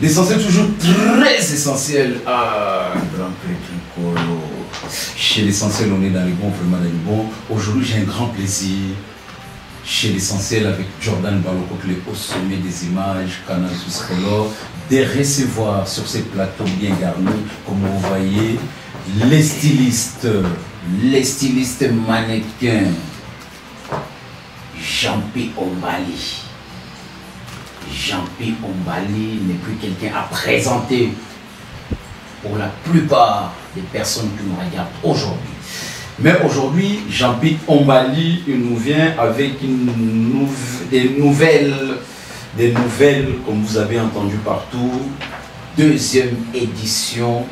L'essentiel, toujours très essentiel à Grand Prix Tricolo. Chez l'essentiel, on est dans les bons, vraiment dans les bons. Aujourd'hui, j'ai un grand plaisir. Chez l'essentiel, avec Jordan Balokokle au sommet des images, Canal Suisse Color, de recevoir sur ces plateaux bien garnis, comme vous voyez, les stylistes mannequins, Jean-P. Ombali. Jean-P. Ombali n'est plus quelqu'un à présenter pour la plupart des personnes qui nous regardent aujourd'hui. Mais aujourd'hui, Jean-P. Ombali nous vient avec des nouvelles, comme vous avez entendu partout, deuxième édition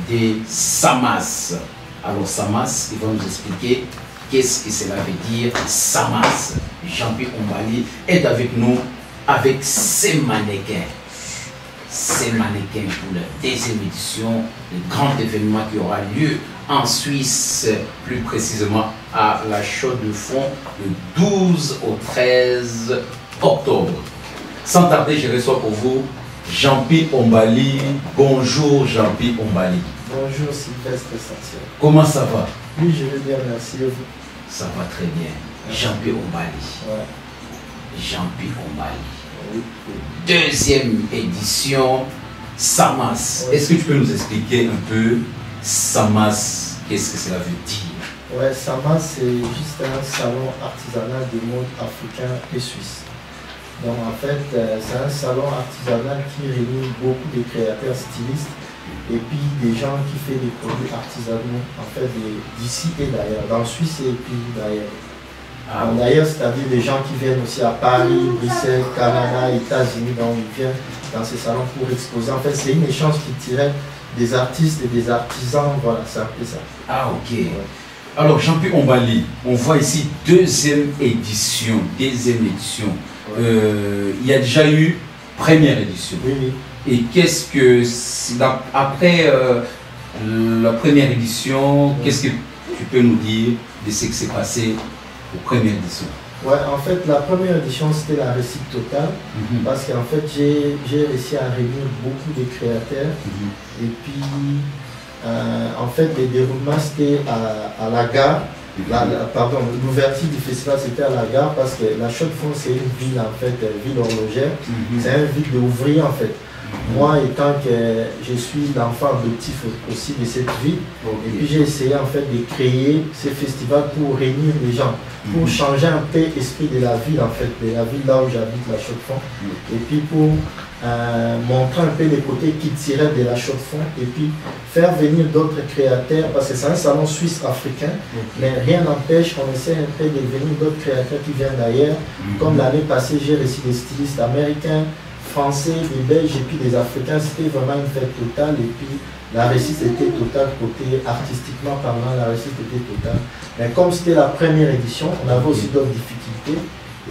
des SAMAS. Alors SAMAS, il va nous expliquer qu'est-ce que cela veut dire SAMAS. Jean-P. Ombali est avec nous avec ces mannequins pour la deuxième édition, le grand événement qui aura lieu en Suisse, plus précisément à la Chaux de Fonds, le 12 au 13 octobre. Sans tarder, je reçois pour vous Jean-P. Ombali. Bonjour Jean-P. Ombali. Bonjour Sylvestre Essentiel. Comment ça va? Oui, je vais bien, merci à vous. Ça va très bien. Jean-P. Ombali. Ouais. Jean-P. Ombali. Oui. Deuxième édition, SAMAS. Oui. Est-ce que tu peux nous expliquer un peu SAMAS, qu'est-ce que cela veut dire? Ouais, SAMAS, c'est juste un salon artisanal de mode africain et suisse. Donc en fait, c'est un salon artisanal qui réunit beaucoup de créateurs stylistes et puis des gens qui font des produits artisanaux, en fait, d'ici et d'ailleurs, dans Suisse et puis d'ailleurs. D'ailleurs, c'est-à-dire des gens qui viennent aussi à Paris, Bruxelles, Canada, États-Unis, donc ils viennent dans ces salons pour exposer. En fait, c'est une échange qui tirait des artistes et des artisans, voilà, c'est un peu ça. Ah, ok. Ouais. Alors, Jean-P. Ombali, on voit ici deuxième édition. Ouais. Il y a déjà eu première édition. Oui, oui. Et qu'est-ce que, après la première édition, qu'est-ce que tu peux nous dire de ce qui s'est passé aux premières éditions? Ouais, en fait, la première édition, c'était la réussite totale, parce qu'en fait, j'ai réussi à réunir beaucoup de créateurs, et puis, en fait, les déroulements, c'était à la gare, pardon, l'ouverture du festival, c'était à la gare, parce que la Chaux-de-Fonds, c'est une ville, en fait, ville horlogère, c'est une ville d'ouvriers, en fait. Moi, étant que je suis l'enfant adoptif aussi de cette ville, et puis j'ai essayé en fait de créer ce festival pour réunir les gens, pour changer un peu l'esprit de la ville en fait, de la ville là où j'habite, la Chaux-de-Fonds, et puis pour montrer un peu les côtés qui tiraient de la Chaux-de-Fonds, et puis faire venir d'autres créateurs, parce que c'est un salon suisse-africain, mais rien n'empêche qu'on essaie un peu de venir d'autres créateurs qui viennent d'ailleurs, comme l'année passée j'ai reçu des stylistes américains, français, des Belges et puis des Africains, c'était vraiment une fête totale et puis la réussite était totale côté artistiquement parlant, la réussite était totale. Mais comme c'était la première édition, on avait aussi d'autres difficultés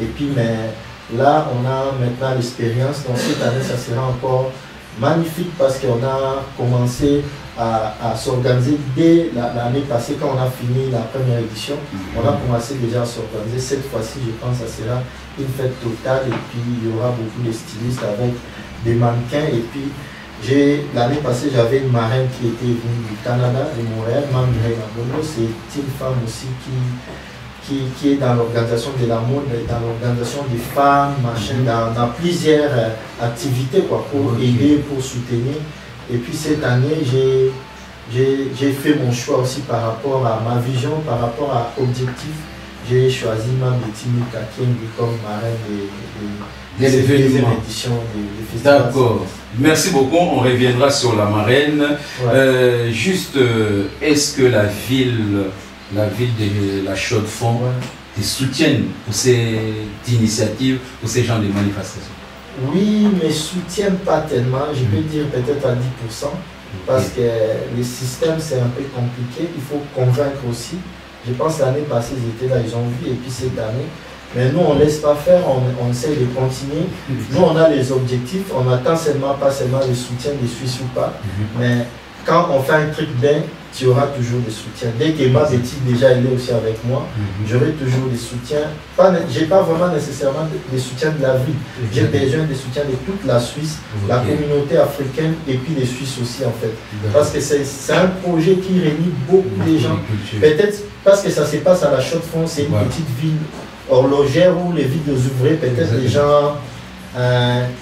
et puis mais là on a maintenant l'expérience, donc cette année ça sera encore magnifique parce qu'on a commencé à s'organiser dès l'année passée quand on a fini la première édition, on a commencé déjà à s'organiser. Cette fois-ci je pense que ça sera une fête totale et puis il y aura beaucoup de stylistes avec des mannequins et puis l'année passée j'avais une marraine qui était venue du Canada, de Montréal, Mandré Nabono, c'est une femme aussi qui est dans l'organisation de la mode, dans l'organisation des femmes, machin, dans plusieurs activités quoi, pour aider, pour soutenir. Et puis cette année, j'ai fait mon choix aussi par rapport à ma vision, par rapport à objectif. J'ai choisi ma Betty Kakendi comme marraine des éditions du festival. D'accord. Merci beaucoup. On reviendra sur la marraine. Ouais. Est-ce que la ville de la Chaux-de-Fonds te soutienne pour cette initiative, pour ces genres de manifestations? Oui, mais soutiennent pas tellement, je peux dire peut-être à 10%, Parce que les systèmes, c'est un peu compliqué. Il faut convaincre aussi. Je pense l'année passée, ils étaient là, ils ont vu. Et puis cette année. Mais nous, on ne laisse pas faire, on essaie de continuer. Nous, on a les objectifs. On n'attend seulement pas seulement le soutien des Suisses ou pas. Mais quand on fait un truc bien, tu auras toujours des soutiens. Dès que ma Betty déjà elle est aussi avec moi, j'aurai toujours des soutiens. Je n'ai pas vraiment nécessairement des soutiens de la ville. J'ai besoin des soutiens de toute la Suisse, la communauté africaine et puis les Suisses aussi en fait. Parce que c'est un projet qui réunit beaucoup de gens. Peut-être parce que ça se passe à la Chaux-de-Fonds, c'est une petite ville horlogère où les villes des ouvriers, peut-être les gens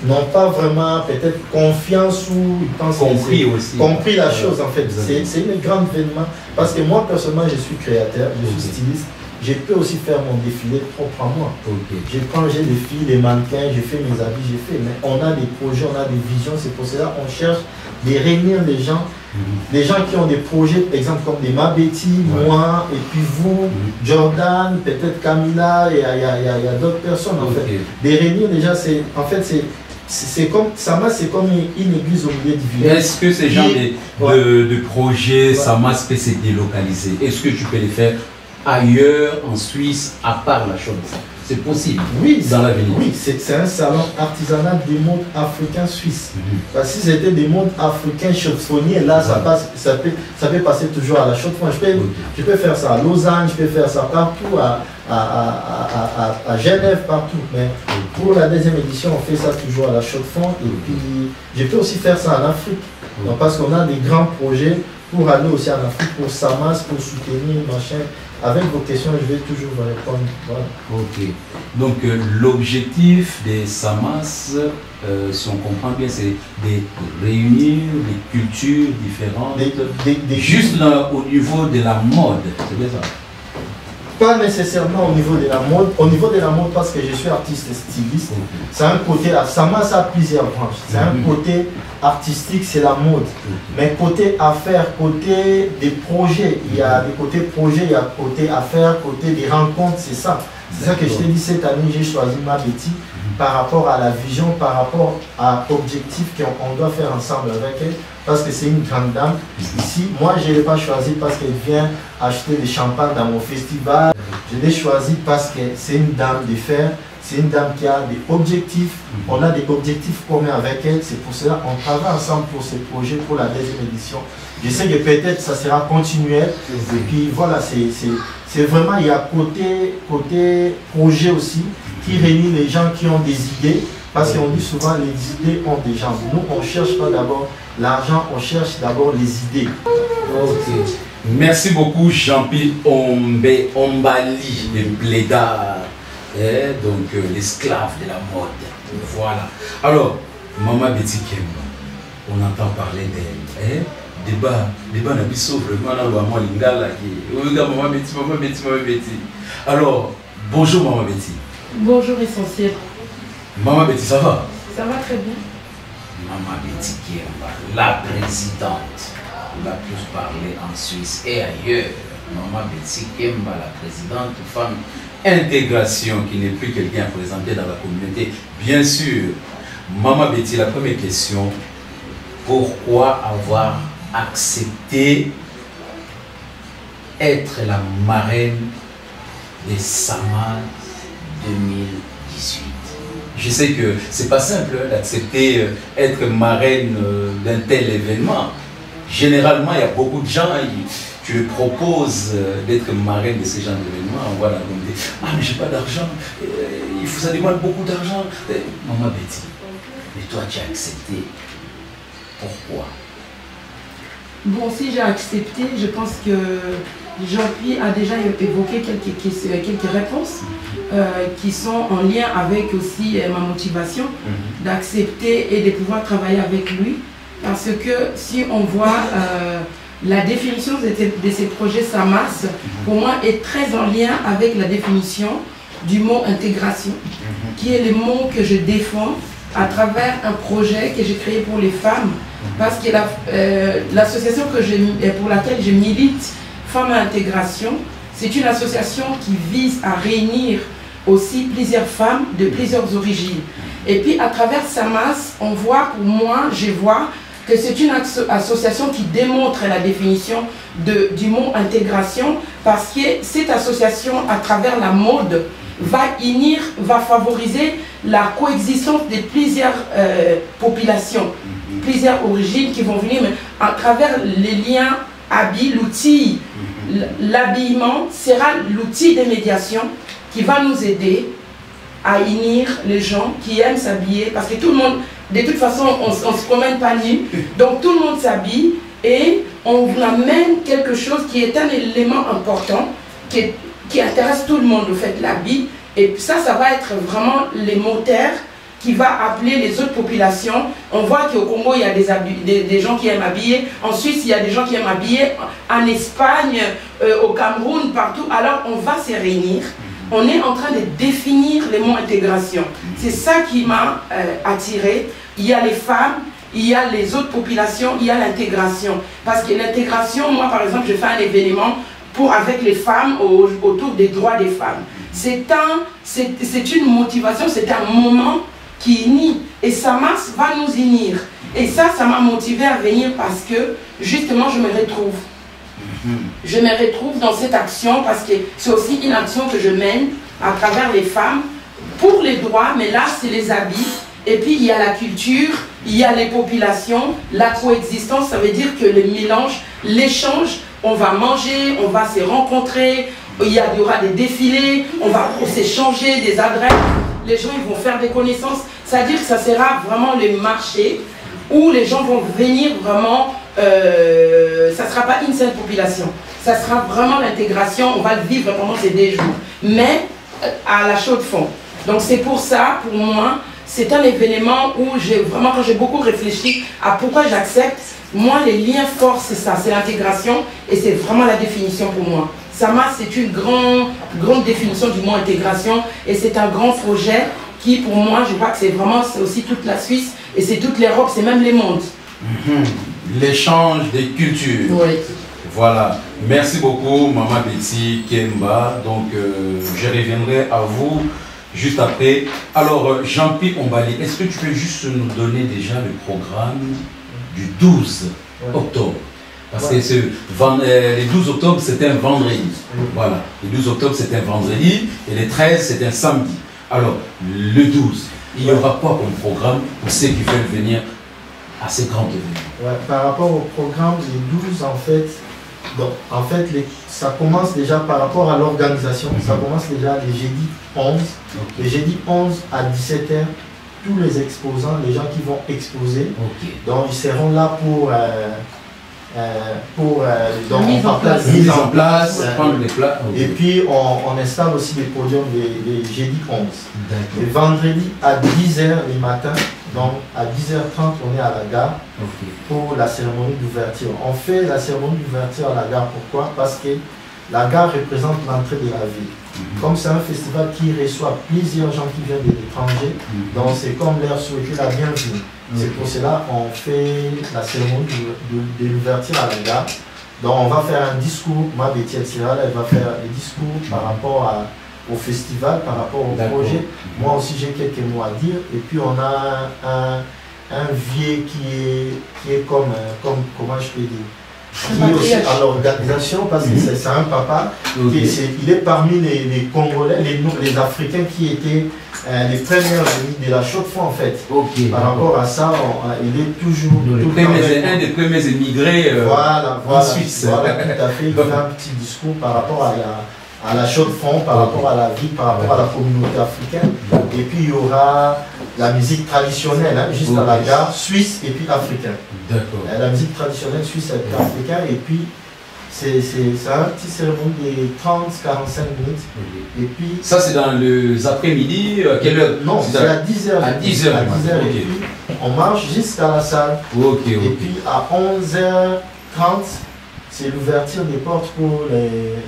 n'ont pas vraiment peut-être confiance ou ils pensent compris la chose en fait. C'est une grande événement parce que moi personnellement je suis créateur, je suis styliste, je peux aussi faire mon défilé propre à moi. Je prends, j'ai des filles, des mannequins, je fais mes habits, mais on a des projets, on a des visions, c'est pour cela qu'on cherche de réunir les gens. Les gens qui ont des projets, par exemple comme des Mabeti, moi, et puis vous, Jordan, peut-être Camilla, et il y a d'autres personnes en fait. De réunir déjà, c'est comme Samas, c'est comme une église au milieu du village. Est-ce que ces gens de projets, Samas peut se délocaliser? Est-ce que tu peux les faire ailleurs en Suisse, à part la chose? C'est possible, oui, dans l'avenir. Oui, c'est un salon artisanal des modes africains suisses. Parce que si c'était des modes africains chauffronniers, là, ça peut passer toujours à la chauffron. Je peux faire ça à Lausanne, je peux faire ça partout, à Genève, partout. Mais pour la deuxième édition, on fait ça toujours à la chauffron. Et puis, je peux aussi faire ça en Afrique. Donc, parce qu'on a des grands projets pour aller aussi en Afrique, pour Samas, pour soutenir, machin. Avec vos questions, je vais toujours vous répondre. Voilà. Ok. Donc, l'objectif des Samas, si on comprend bien, c'est de réunir des cultures différentes, juste au niveau de la mode. C'est bien ça? Pas nécessairement au niveau de la mode. Au niveau de la mode, parce que je suis artiste et styliste, c'est un côté, Samas a plusieurs branches. C'est un côté artistique, c'est la mode. Mais côté affaires, côté des projets, il y a des côtés projets, il y a côté affaires, côté des rencontres, c'est ça. C'est ça que je t'ai dit cette année, j'ai choisi Mabeti par rapport à la vision, par rapport à l'objectif qu'on doit faire ensemble avec elle. Parce que c'est une grande dame. Ici, moi, je ne l'ai pas choisi parce qu'elle vient acheter des champagnes dans mon festival. Je l'ai choisi parce que c'est une dame de fer. C'est une dame qui a des objectifs. On a des objectifs communs avec elle. C'est pour cela qu'on travaille ensemble pour ce projet, pour la deuxième édition. Je sais que peut-être ça sera continuel. Et puis voilà, c'est vraiment, il y a côté projet aussi qui réunit les gens qui ont des idées. Parce qu'on dit souvent, les idées ont des gens. Nous, on ne cherche pas d'abord l'argent, on cherche d'abord les idées. Ok. Merci beaucoup, Jean-Pierre Ombali, le blédard, donc l'esclave de la mode. Voilà. Alors, Maman Betty Kemba, on entend parler d'elle. Débat n'a pas sauvé vraiment dans le moment lingala qui. Maman Betty. Alors, bonjour Maman Betty. Bonjour Essentiel. Maman Betty, ça va? Ça va très bien. Maman Betty Kemba, la présidente, la plus parlée en Suisse et ailleurs. Maman Betty Kemba, la présidente femme intégration, qui n'est plus quelqu'un à présenter dans la communauté. Bien sûr, Maman Betty, la première question, pourquoi avoir accepté être la marraine des Samas 2018? Je sais que c'est pas simple d'accepter être marraine d'un tel événement. Généralement, il y a beaucoup de gens, tu leur proposes d'être marraine de ce genre d'événement. Voilà, donc ah mais j'ai pas d'argent, ça demande beaucoup d'argent. Maman Betty, mais toi tu as accepté. Pourquoi? Bon, si j'ai accepté, je pense que Jean-Pierre a déjà évoqué quelques réponses qui sont en lien avec aussi ma motivation d'accepter et de pouvoir travailler avec lui. Parce que si on voit la définition de ces projets Samas, pour moi, est très en lien avec la définition du mot intégration, qui est le mot que je défends à travers un projet que j'ai créé pour les femmes. Parce que l'association pour laquelle je milite, Femmes à Intégration, c'est une association qui vise à réunir aussi plusieurs femmes de plusieurs origines. Et puis à travers Samas, on voit, pour moi, je vois que c'est une association qui démontre la définition du mot intégration, parce que cette association, à travers la mode, va favoriser la coexistence de plusieurs populations, plusieurs origines qui vont venir, mais à travers les liens, habits, l'outil, l'habillement sera l'outil de médiation qui va nous aider à unir les gens qui aiment s'habiller, parce que tout le monde, de toute façon, on ne se promène pas nu, donc tout le monde s'habille et on amène quelque chose qui est un élément important, qui intéresse tout le monde, le fait de l'habit, et ça va être vraiment les moteurs qui va appeler les autres populations. On voit qu'au Congo, il y a des gens qui aiment habiller, en Suisse, il y a des gens qui aiment habiller, en Espagne, au Cameroun, partout, alors on va se réunir. On est en train de définir les mots intégration. C'est ça qui m'a attiré. Il y a les femmes, il y a les autres populations, il y a l'intégration. Parce que l'intégration, moi par exemple, je fais un événement avec les femmes autour des droits des femmes. C'est une motivation, c'est un moment qui unit. Et Samas va nous unir. Et ça m'a motivé à venir parce que justement je me retrouve. Je me retrouve dans cette action parce que c'est aussi une action que je mène à travers les femmes pour les droits, mais là c'est les habits. Et puis il y a la culture, il y a les populations, la coexistence, ça veut dire que le mélange, l'échange, on va manger, on va se rencontrer, il y aura des défilés, on va s'échanger des adresses, les gens ils vont faire des connaissances, c'est-à-dire que ça sera vraiment le marché où les gens vont venir vraiment, ça ne sera pas une seule population, ça sera vraiment l'intégration, on va le vivre pendant ces 2 jours, mais à la chaude fond. Donc c'est pour ça, pour moi, c'est un événement où quand j'ai beaucoup réfléchi à pourquoi j'accepte, moi les liens forts c'est ça, c'est l'intégration et c'est vraiment la définition pour moi. Samas c'est une grande définition du mot intégration et c'est un grand projet qui pour moi je crois que c'est aussi toute la Suisse et c'est toute l'Europe, c'est même les mondes. L'échange des cultures. Oui. Voilà, merci beaucoup Maman Betty Kemba, donc je reviendrai à vous juste après. Alors Jean-Pierre Ombali, est-ce que tu peux juste nous donner déjà le programme du 12 octobre? Parce que le 12 octobre c'est un vendredi. Voilà, le 12 octobre c'est un vendredi et le 13 c'est un samedi. Alors le 12, il y aura quoi comme programme pour ceux qui veulent venir à ces grands événements? Par rapport au programme, les 12 en fait, ça commence déjà par rapport à l'organisation, ça commence déjà les jeudis 11. Les jeudis 11 à 17h, tous les exposants, les gens qui vont exposer, donc ils seront là pour mise en place, prendre les plats. Et puis on installe aussi des podiums les jeudis 11. Le vendredi à 10h le matin, donc à 10h30 on est à la gare pour la cérémonie d'ouverture. On fait la cérémonie d'ouverture à la gare, pourquoi? Parce que la gare représente l'entrée de la ville. Comme c'est un festival qui reçoit plusieurs gens qui viennent de l'étranger, donc c'est comme leur souhaiter la bienvenue. C'est pour cela qu'on fait la cérémonie de l'ouverture à la gare. Donc on va faire un discours, ma Betty Siral, elle va faire un discours par rapport au festival, par rapport au projet. Moi aussi j'ai quelques mots à dire. Et puis on a un vieux qui est comme comment je peux dire, qui est aussi à l'organisation, parce que c'est un papa, il est parmi les Congolais, les Africains qui étaient les premiers amis de la Chaux-de-Fonds en fait. Par rapport à ça, il est toujours un des premiers émigrés en Suisse. Voilà, tout à fait, il fait un petit discours par rapport à la Chaux-de-Fonds, par rapport à la vie, par rapport à la communauté africaine. Et puis il y aura la musique traditionnelle, juste à la gare, suisse et puis africaine. La musique traditionnelle suisse et puis africaine. Et puis c'est un petit cérémonie de 30-45 minutes. Et puis, ça c'est dans les après-midi, à quelle heure? Non, c'est à 10h. À 10h. Et puis on marche jusqu'à la salle. Et puis à 11h30, c'est l'ouverture des portes pour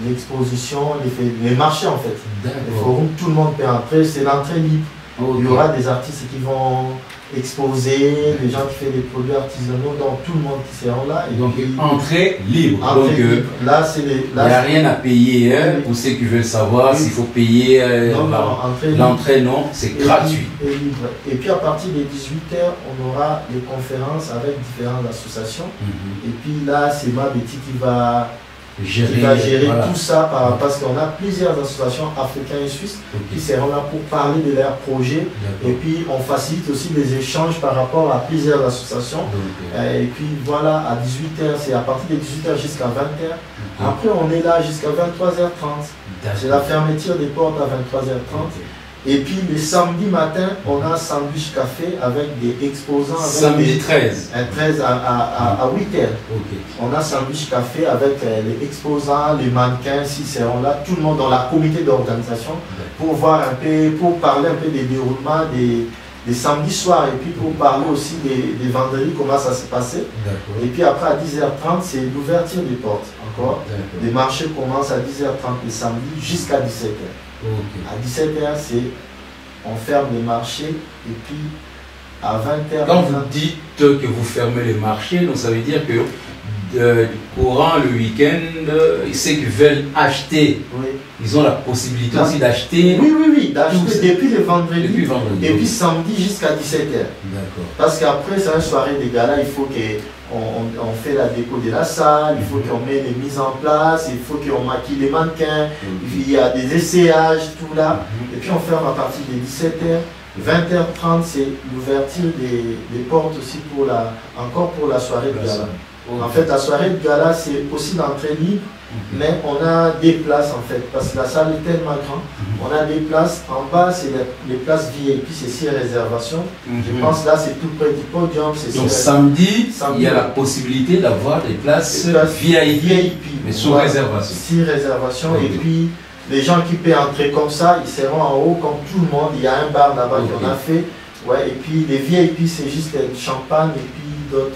l'exposition, les marchés en fait. Les forums, tout le monde peut entrer, c'est l'entrée libre. Il y aura des artistes qui vont exposer, les gens qui font des produits artisanaux, donc tout le monde qui seront là. Et donc, puis, entrée libre. Entrée donc, libre. Là, c'est il n'y a rien à payer pour ceux qui veulent savoir s'il faut payer l'entrée, non, c'est gratuit. Et libre. Et puis, à partir des 18h, on aura des conférences avec différentes associations. Et puis là, c'est ma Betty qui va gérer voilà. Tout ça parce qu'on a plusieurs associations africaines et suisses qui seront là pour parler de leurs projets et puis on facilite aussi les échanges par rapport à plusieurs associations et puis voilà, à 18h, c'est à partir de 18h jusqu'à 20h. Après on est là jusqu'à 23h30, c'est la fermeture des portes à 23h30. Et puis le samedi matin, on a un sandwich café avec des exposants. Avec samedi 13. 13 à 8h. On a sandwich café avec les exposants, les mannequins, s'ils seront là, tout le monde dans la comité d'organisation pour voir un peu, pour parler un peu des déroulements des samedis soirs et puis pour parler aussi des vendredis, comment ça s'est passé. Et puis après à 10h30, c'est l'ouverture des portes encore. Les marchés commencent à 10h30 le samedi jusqu'à 17h. À 17h, on ferme les marchés et puis à 20h... Quand vous dites que vous fermez les marchés, donc ça veut dire que courant le week-end, ceux qui veulent acheter, ils ont la possibilité aussi d'acheter. Oui, d'acheter depuis le vendredi. Et puis samedi jusqu'à 17h. Parce qu'après, c'est une soirée de gala, il faut qu'on fait la déco de la salle, il faut qu'on mette les mises en place, il faut qu'on maquille les mannequins, il y a des essayages, tout là. Et puis on ferme à partir de 17h. 20h30, c'est l'ouverture des portes aussi encore pour la soirée de gala. En fait, la soirée de gala, c'est aussi l'entrée libre, mais on a des places en fait, parce que la salle est tellement grande. On a des places, en bas, c'est les places VIP, c'est 6 réservations. Je pense là, c'est tout près du podium. Donc samedi, il y a la possibilité d'avoir des places VIP, mais sous réservation. 6 réservations, et puis les gens qui peuvent entrer comme ça, ils seront en haut comme tout le monde. Il y a un bar là-bas qu'on a fait. Ouais, et puis les VIP, c'est juste du champagne et puis d'autres...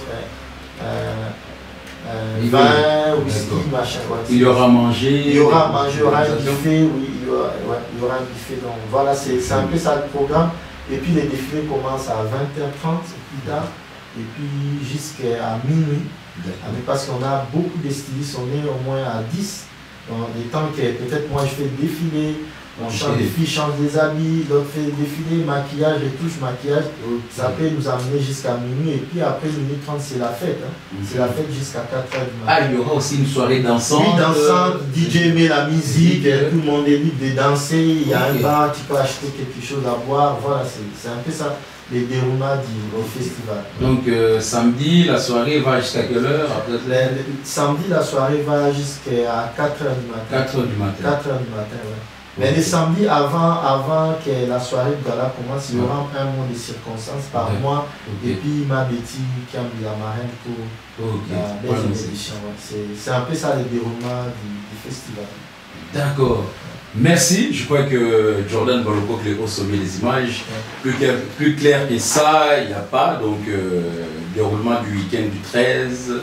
vin, whisky, machin. Il y aura manger. Il y aura un buffet, il y aura un buffet. Donc voilà, c'est un peu ça le programme. Et puis les défilés commencent à 20h30 plus tard, et puis jusqu'à minuit. Parce qu'on a beaucoup de stylistes, on est au moins à 10. Dans des temps que peut-être moi je fais le défilé. Les filles changent des habits, d'autres fait défiler, maquillage, retouche, maquillage. Ça peut nous amener jusqu'à minuit. Et puis après minuit 30, c'est la fête. C'est la fête jusqu'à 4h du matin. Ah, il y aura aussi une soirée dansante. Oui, dansante, DJ met la musique, tout le monde est libre de danser. Il y a un bar, tu peux acheter quelque chose à boire. Voilà, c'est un peu ça, les déroulements au festival. Donc samedi, la soirée va jusqu'à quelle heure? Samedi, la soirée va jusqu'à 4h du matin. 4h du matin. 4h du matin, oui. Mais le samedi, avant que la soirée de gala commence, il y aura un mois de circonstances par mois. Et puis ma Betty qui a mis la marraine pour la belle édition. C'est un peu ça le déroulement du festival. D'accord. Merci. Je crois que Jordan Baloko est au sommet des images. Plus clair que ça, il n'y a pas. Donc, déroulement du week-end du 13,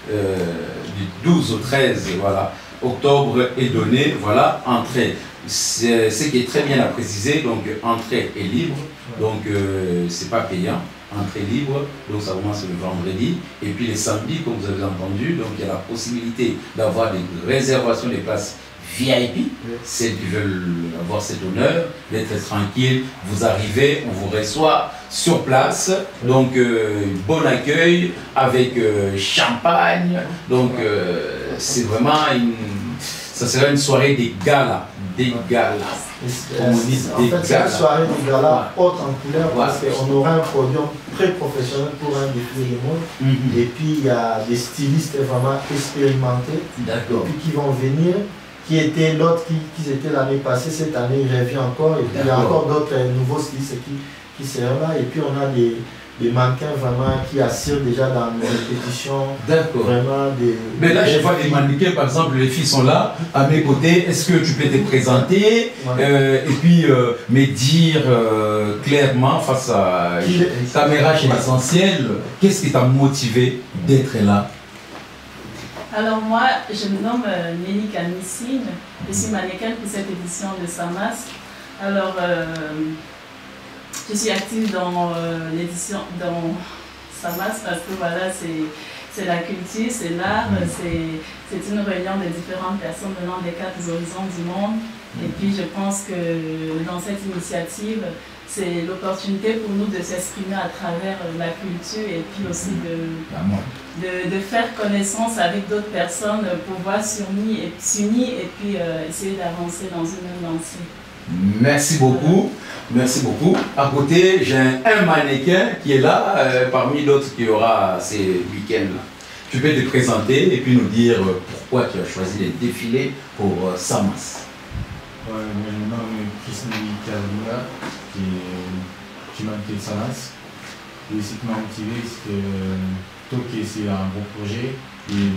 du 12 au 13, voilà. Octobre est donné, voilà, entrée. Ce qui est très bien à préciser, donc entrée est libre, donc c'est pas payant, entrée libre, donc ça commence le vendredi, et puis les samedis, comme vous avez entendu, donc il y a la possibilité d'avoir des réservations des places VIP, celles qui veulent avoir cet honneur, d'être tranquille, vous arrivez, on vous reçoit sur place, donc bon accueil avec champagne, donc c'est vraiment ça sera une soirée des galas. Des galas. En fait, c'est une soirée de gala haute en couleur parce qu'on aura un podium très professionnel pour un défilé de mode. Et puis il y a des stylistes vraiment expérimentés qui vont venir, qui étaient l'autre qui étaient l'année passée, cette année ils reviennent encore. Et puis il y a encore d'autres nouveaux stylistes qui seront là. Et puis on a des mannequins vraiment qui assurent déjà dans nos répétitions. D'accord. Vraiment mais là, je vois des mannequins, par exemple, les filles sont là, à mes côtés. Est-ce que tu peux te présenter et puis me dire clairement face à la caméra chez l'essentiel, qu'est-ce qui t'a motivé d'être là? Alors moi, je me nomme Nelly Kamissine, je suis mannequin pour cette édition de Samas. Alors, je suis active dans l'édition, dans SAMAS, parce que voilà, c'est la culture, c'est l'art, c'est une réunion de différentes personnes venant des 4 horizons du monde. Et puis je pense que dans cette initiative, c'est l'opportunité pour nous de s'exprimer à travers la culture et puis aussi de faire connaissance avec d'autres personnes, pouvoir s'unir et puis essayer d'avancer dans une même lancée. Merci beaucoup. Merci beaucoup. À côté, j'ai un mannequin qui est là, parmi d'autres qui aura ces week-ends-là. Tu peux te présenter et puis nous dire pourquoi tu as choisi de défiler pour SAMAS. Ouais, mon nom est Christine Kalina, qui m'a fait SAMAS. Et ce qui m'a motivé, c'est que c'est un beau projet et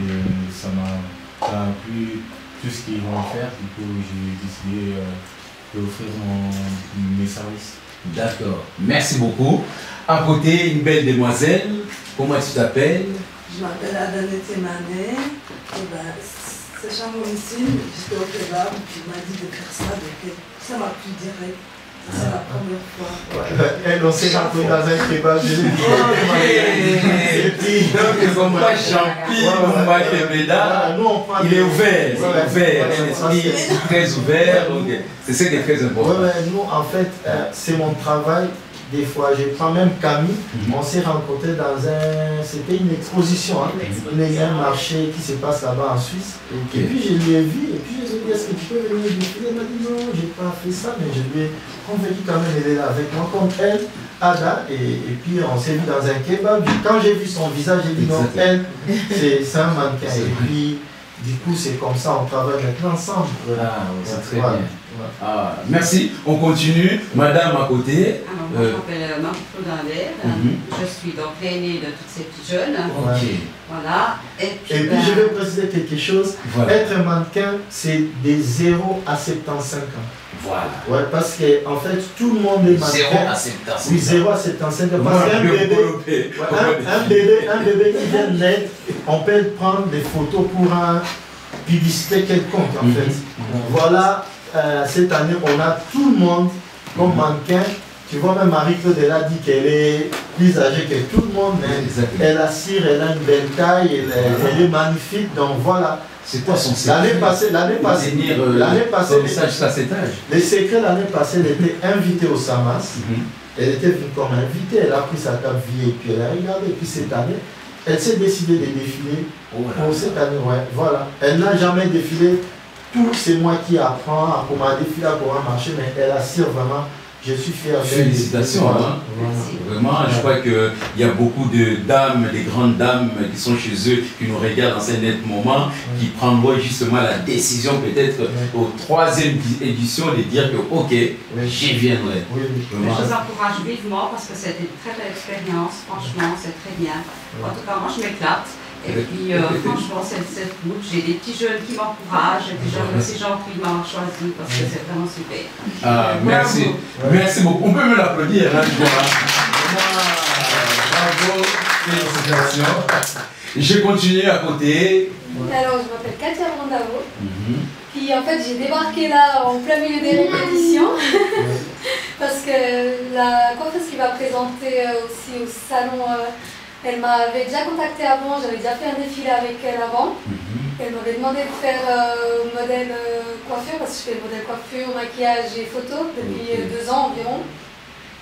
ça m'a plu tout ce qu'ils vont faire. Du coup, j'ai décidé d'offrir mes services. D'accord, merci beaucoup. À côté, une belle demoiselle, comment tu t'appelles? Je m'appelle Adanette Manet. C'est Chamorissime, j'étais au kebab, puis il m'a dit de faire ça, donc ça m'a plu direct. C'est la première fois. Elle, on s'est rencontrés dans un kebab, je l'ai dit. Donc, comme moi, Jean-Pierre, il est ouvert, un esprit très ouvert, c'est ce qui est très important. Ouais, nous, en fait, c'est mon travail. Des fois, je prends même Camille, on s'est rencontrés dans c'était une exposition, hein, un marché qui se passe là-bas en Suisse. Et puis je lui ai vu, et puis je lui ai dit, est-ce que tu peux venir défiler? Elle m'a dit non, j'ai pas fait ça, mais je lui ai convaincu quand même, elle est là avec moi, comme elle, Ada, et puis on s'est vu dans un kebab. Quand j'ai vu son visage, j'ai dit non, elle, c'est un mannequin. Et puis, du coup, c'est comme ça, on travaille maintenant ensemble. Ah, c'est très bien. Ah, merci, on continue. Madame à côté. Alors, moi, je m'appelle Marie-Claude Imbert. Je suis donc l'aînée de toutes ces petites jeunes. Voilà. Et puis je vais préciser quelque chose. Voilà. Être mannequin, c'est des 0 à 75 ans. Voilà. Ouais, parce que en fait, tout le monde est mannequin. 0 à 75 ans. Oui, 0 à 75 ans. Parce qu'un bébé, un bébé qui vient de naître, on peut prendre des photos pour une publicité quelconque, en fait. Voilà. Cette année, on a tout le monde comme mannequin. Tu vois, même Marie-Claude, elle a dit qu'elle est plus âgée que tout le monde, mais elle assure, elle a une belle taille, elle est magnifique. Donc voilà. C'est quoi son secret? L'année passée, le secret, l'année passée, elle était invitée au SAMAS. Elle était venue comme invitée, elle a pris sa table vie et puis elle a regardé. Et puis cette année, elle s'est décidée de défiler pour cette année. Ouais, voilà. Elle n'a jamais défilé. Tout, c'est moi qui apprends pour ma défilé pour un marché, mais elle assure vraiment, je suis fier. Félicitations. Hein. Vraiment, je crois qu'il y a beaucoup de dames, des grandes dames qui sont chez eux, qui nous regardent dans un net moment, qui prendront justement la décision peut-être au 3e édition de dire que ok, j'y viendrai. Je vous encourage vivement parce que c'était une très belle expérience, franchement, c'est très bien. En tout cas, moi je m'éclate. Et puis franchement, cette boucle, j'ai des petits jeunes qui m'encouragent, et puis c'est Jean-Pierre qui m'a choisi parce que c'est vraiment super. Ah, merci, merci beaucoup. On peut me l'applaudir, hein, bravo, félicitations. Je continue à côté. Alors, je m'appelle Katia Brandavo. Puis en fait, j'ai débarqué là en plein milieu des répétitions parce que la coiffeuse qui va présenter aussi au salon. Elle m'avait déjà contacté avant, j'avais déjà fait un défilé avec elle avant. Elle m'avait demandé de faire modèle coiffure, parce que je fais le modèle coiffure, maquillage et photo depuis 2 ans environ.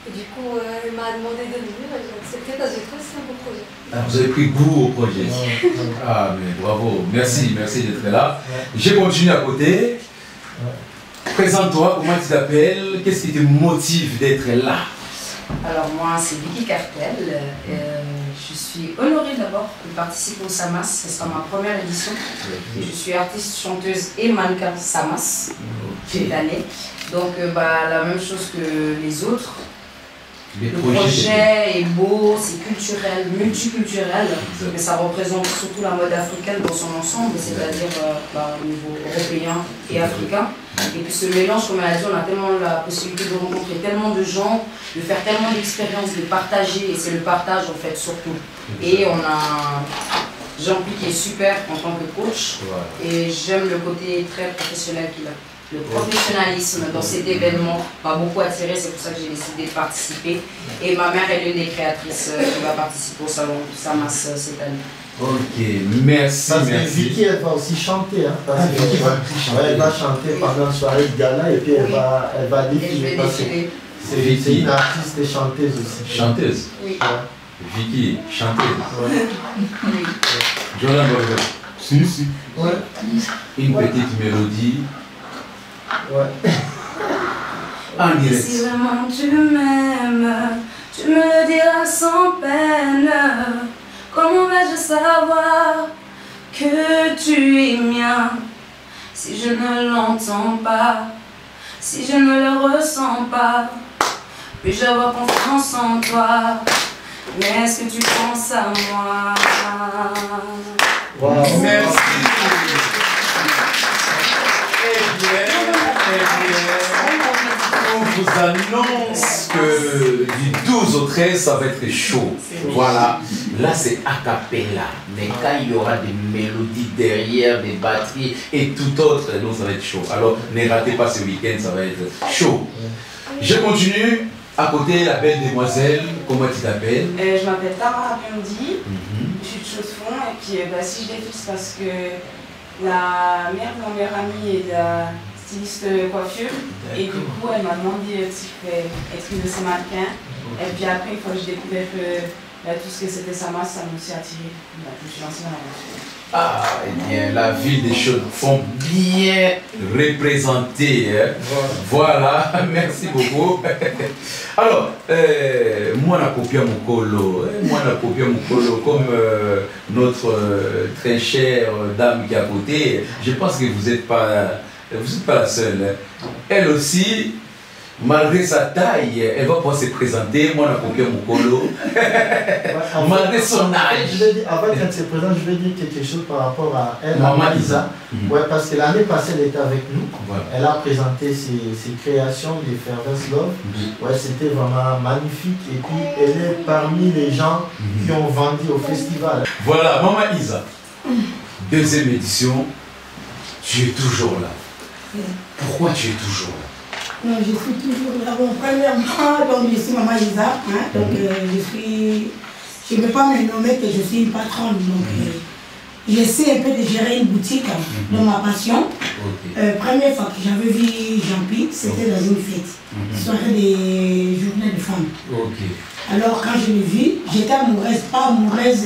Et du coup, elle m'a demandé de venir et j'ai accepté parce que j'ai trouvé que c'est un beau projet. Ah, vous avez pris goût au projet. Ah, mais bravo, merci, merci d'être là. Je continue à côté. Présente-toi, comment tu t'appelles, qu'est-ce qui te motive d'être là? Alors moi, c'est Vicky Cartel. Je suis honorée d'abord de participer au SAMAS. Ce sera ma première édition. Je suis artiste, chanteuse et mannequin SAMAS cette année. Donc la même chose que les autres. Le projet est beau, c'est culturel, multiculturel, mais ça représente surtout la mode africaine dans son ensemble, c'est-à-dire au niveau européen et africain. Et puis ce mélange, comme elle a dit, on a tellement la possibilité de rencontrer tellement de gens, de faire tellement d'expériences, de partager, et c'est le partage en fait surtout. Et on a Jean-Pierre qui est super en tant que coach, et j'aime le côté très professionnel qu'il a. Le professionnalisme dans cet événement m'a beaucoup attiré, c'est pour ça que j'ai décidé de participer. Et ma mère est l'une des créatrices qui va participer au salon Samas cette année. Ok, merci, parce merci. Que Vicky, elle va aussi chanter, hein, parce qu'elle va chanter pendant la soirée de gala et puis elle va défiler. C'est une artiste et chanteuse aussi. Chanteuse? Oui. Ouais. Vicky, chanteuse? Oui. Jordan Borger? Si. Ouais. Une petite mélodie. Ouais. En direct. Si vraiment tu m'aimes, tu me le diras sans peine. Comment vais-je savoir que tu es mien si je ne l'entends pas, si je ne le ressens pas? Puis-je avoir confiance en toi? Mais est-ce que tu penses à moi? Wow. Merci. On vous annonce que du 12 au 13, ça va être chaud. Voilà, là c'est a cappella. Mais quand il y aura des mélodies derrière, des batteries et tout autre, donc ça va être chaud. Alors ne ratez pas ce week-end, ça va être chaud. Je continue. À côté, la belle demoiselle, comment tu t'appelles? Je m'appelle Tamara Biondi, je suis de Chaux-de-Fonds et puis si je défile c'est parce que la mère de mon meilleur ami est la styliste coiffure et du coup elle m'a demandé si je pouvais être une de ses mannequins et puis après une fois que j'ai découvert tout ce que c'était Samas, ça m'a aussi attiré. Je me suis lancée dans l'aventure. Ah, eh bien, la ville des Chaux-de-Fonds bien représentée. Hein? Voilà, merci beaucoup. Alors, moi, on a copié mon colo. Comme notre très chère dame qui est à côté. Je pense que vous n'êtes pas la seule. Hein? Elle aussi, malgré sa taille, elle va pouvoir se présenter. Moi, on a copié mon colo. Malgré son âge. Avant qu'elle se présente, je vais dire quelque chose par rapport à elle, Maman Lisa. Ouais, parce que l'année passée, elle était avec nous. Voilà. Elle a présenté ses créations des Fervence Love. Ouais, c'était vraiment magnifique. Et puis, elle est parmi les gens qui ont vendu au festival. Voilà, Maman Isa. Deuxième édition. Tu es toujours là. Pourquoi tu es toujours là? Non, je suis toujours là. Bon, premièrement, donc, je suis Maman Isa. Hein, donc, je ne peux pas me nommer que je suis une patronne. Donc, j'essaie un peu de gérer une boutique dans ma passion. Première fois que j'avais vu Jean-Pierre, c'était dans une fête. Soirée des journées de femmes. Alors quand je l'ai vu, j'étais amoureuse, pas amoureuse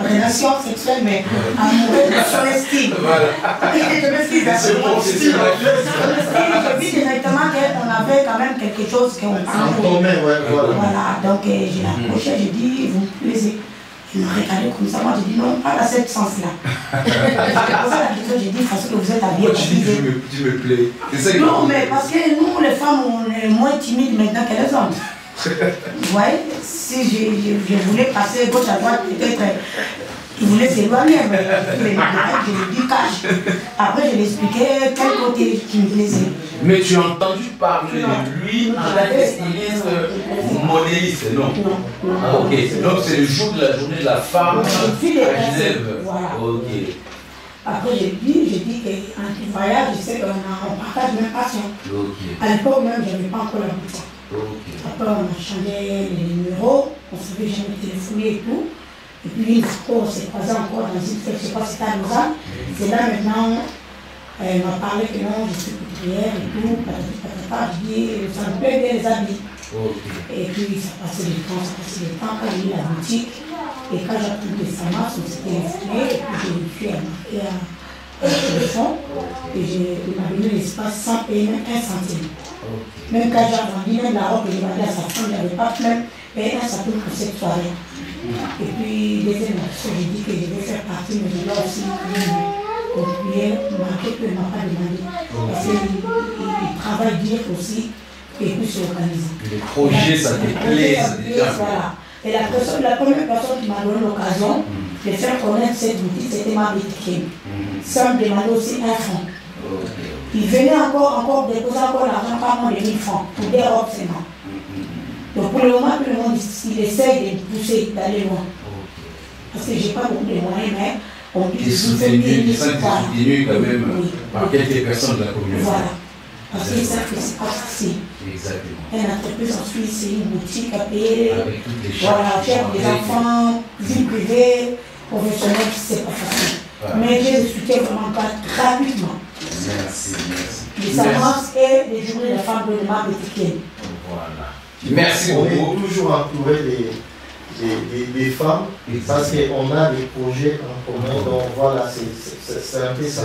relation sexuelle, mais amoureuse de son estime. Je me suis dit, je vis directement qu'on avait quand même quelque chose qu'on commun. Voilà, donc je l'ai approché, j'ai dit, vous me plaisez. Il m'a regardé comme ça, moi j'ai dit non, pas dans ce sens-là. J'ai posé la question, j'ai dit, parce que vous êtes habillés. Tu dis, tu me plais. Non, mais parce que nous, les femmes, on est moins timides maintenant que les hommes. Ouais, si je voulais passer gauche à droite, peut-être il voulait s'éloigner, mais je lui dis cache. Après, je lui expliquais quel côté qui me plaisait. Mais tu as entendu parler de lui en tant que styliste modéliste, non? Ah, ok. Donc c'est le jour de la journée de la femme à Genève. Voilà. Ok. Après, j'ai dit qu'en voyage, je sais qu'on partage même passion. À l'époque même, je n'avais pas encore la boutique. Après, on a changé les numéros, on savait que j'avais téléphoné et tout. Et puis, une fois, on s'est croisé encore dans une fête, je ne sais pas si c'était à Lausanne. C'est là maintenant, elle m'a parlé que non, je suis couturière et tout. Je dis, ça me plaît bien les habits. Et puis, ça passait le temps. Quand j'ai eu la boutique, et quand j'ai appris que ça marche, on s'était inscrit, et puis j'ai pu marquer un téléphone. Et il m'a donné l'espace sans payer même 1 centime. Même quand j'ai vendu, même la robe que j'ai vendue à sa femme, je n'avais pas même payé 1 centime pour cette soirée. Et puis, deuxième action, j'ai dit que je vais faire partie, mais je dois aussi contribuer, marquer que je ne m'a pas demandé. Parce qu'il travaille bien aussi, et puis c'est organisé. Le projet, ça te plaît, ça te plaît. Voilà. Et la première personne qui m'a donné l'occasion de faire connaître cette boutique, c'était ma boutique. Ça me demandait aussi un fonds. Il venait encore déposer encore l'argent par moins de 1000 francs pour des robes seulement. Donc pour le moment, tout le monde il essaye de me pousser, d'aller loin. Parce que je n'ai pas beaucoup de moyens, mais on dit qui est soutenu quand même par quelques personnes de la communauté. Voilà. Parce qu'ils savent que c'est pas facile. Exactement. Une entreprise ensuite, c'est une boutique à payer. Avec toutes les charges. Voilà, faire des enfants, vie privée, professionnelle, c'est pas facile. Voilà. Mais j'ai le soutien vraiment gratuitement. Merci, merci. Les Samas et les journées de femmes de ma petite. Voilà. Merci beaucoup. On est toujours entouré des femmes parce qu'on a des projets en commun. Donc voilà, c'est un peu ça.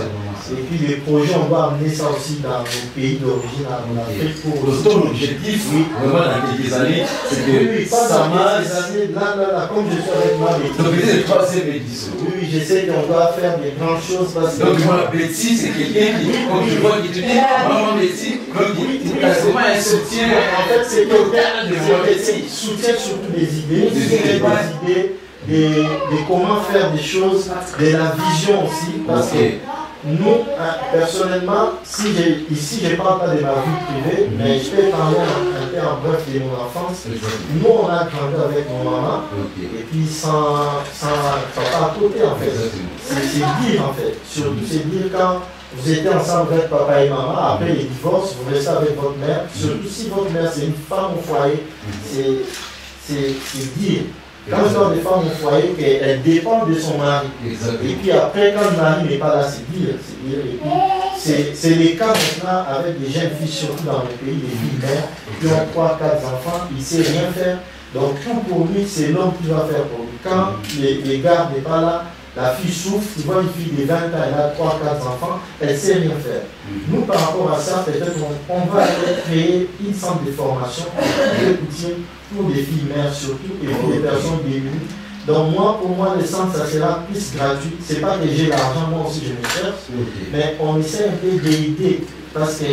Et puis les projets, on va amener ça aussi dans nos pays d'origine, en Afrique. Pour ton objectif, vraiment dans quelques années, c'est que ça marche. Là, comme je suis avec ma bêtise. Donc c'est le troisième édition. Oui, j'essaie qu'on doit faire des grandes choses. Parce que donc moi, la bêtise, c'est quelqu'un qui, comme je vois, qui te dit, maman bêtise, donc tu as souvent un soutien. En fait, c'est quelqu'un qui soutient surtout des idées. De comment faire des choses, de la vision aussi, parce que nous, personnellement, ici je ne parle pas de ma vie privée, mais je peux parler un peu en bref de mon enfance. Nous, on a grandi avec mon maman, et puis sans pas à côté en fait. C'est dire en fait, surtout c'est dire quand vous étiez ensemble avec papa et maman, après les divorces, vous restez avec votre mère, surtout si votre mère c'est une femme au foyer, c'est dire. Quand je parle des femmes au foyer, qu'elles dépendent de son mari. Et puis après, quand le mari n'est pas là, c'est dire. Et puis, c'est les cas maintenant avec des jeunes filles, surtout dans le pays, des filles mères, qui ont 3, 4 enfants, ils ne savent rien faire. Donc tout pour lui, c'est l'homme qui va faire pour lui. Quand les gars n'est pas là, la fille souffre, tu vois une fille de 20 ans, elle a 3, 4 enfants, elle ne sait rien faire. Nous, par rapport à ça, peut-être on va créer une centre de formation pour des filles mères surtout et pour les personnes démunies. Donc pour moi, le centre, ça sera plus gratuit. Ce n'est pas que j'ai l'argent, moi aussi je me cherche, mais on essaie un peu d'aider parce que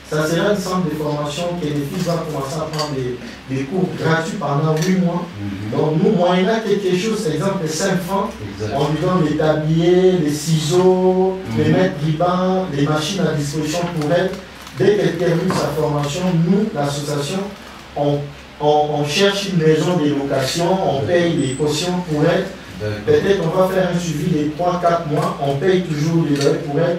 ça sera une centre de formation que les filles vont commencer à prendre des cours gratuits pendant 8 mois. Donc nous, moyennant quelque chose, par exemple 5 francs, on lui donne les tabliers, les ciseaux, les mètres ribans, les machines à disposition pour elle. Dès qu'elle termine sa formation, nous, l'association, on cherche une maison de location, on paye les cautions pour elle. Peut-être on va faire un suivi de 3-4 mois, on paye toujours les loyers pour elle.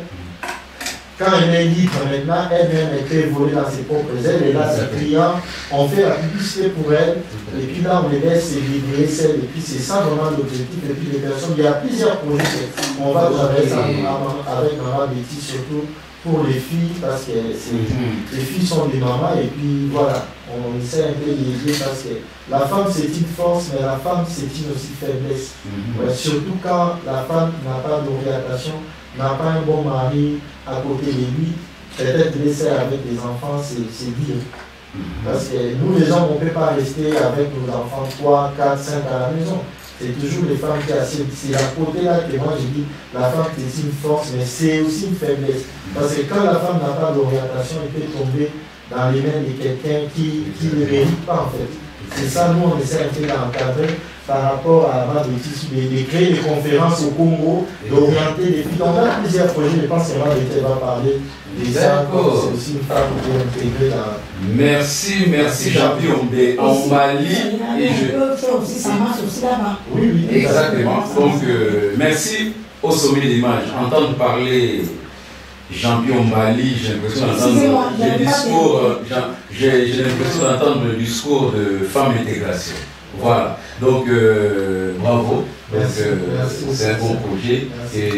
Quand elle est libre maintenant, elle-même, elle peut voler dans ses propres ailes, et là, ses clients, on fait la publicité pour elle, et puis là, on les laisse se libérer, et puis c'est ça vraiment l'objectif, et puis les personnes, il y a plusieurs projets, on va travailler avec Maman Betty, surtout pour les filles, parce que les filles sont des mamans, et puis voilà, on essaie un peu de les aider, parce que la femme, c'est une force, mais la femme, c'est une aussi faiblesse. Surtout quand la femme n'a pas d'orientation, n'a pas un bon mari à côté de lui, peut-être laisser avec les enfants, c'est bien. Parce que nous, les hommes, on ne peut pas rester avec nos enfants 3, 4, 5 à la maison. C'est toujours les femmes qui assurent. C'est à côté là que moi, je dis, la femme, c'est une force, mais c'est aussi une faiblesse. Parce que quand la femme n'a pas d'orientation, elle peut tomber dans les mains de quelqu'un qui ne mérite pas, en fait. C'est ça, nous, on essaie un peu d'encadrer par rapport à de créer des conférences au Congo, d'orienter les filles. On a plusieurs projets, je pense que Maman va parler de ça. C'est aussi une femme qui est intégrée dans... Merci Jean-Pierre en Mali. Et oui, exactement. Donc, merci au sommet d'image. Entendre parler Jean-Pierre Mali, j'ai l'impression d'entendre le discours de femme intégration. Voilà, donc bravo, c'est un bon projet et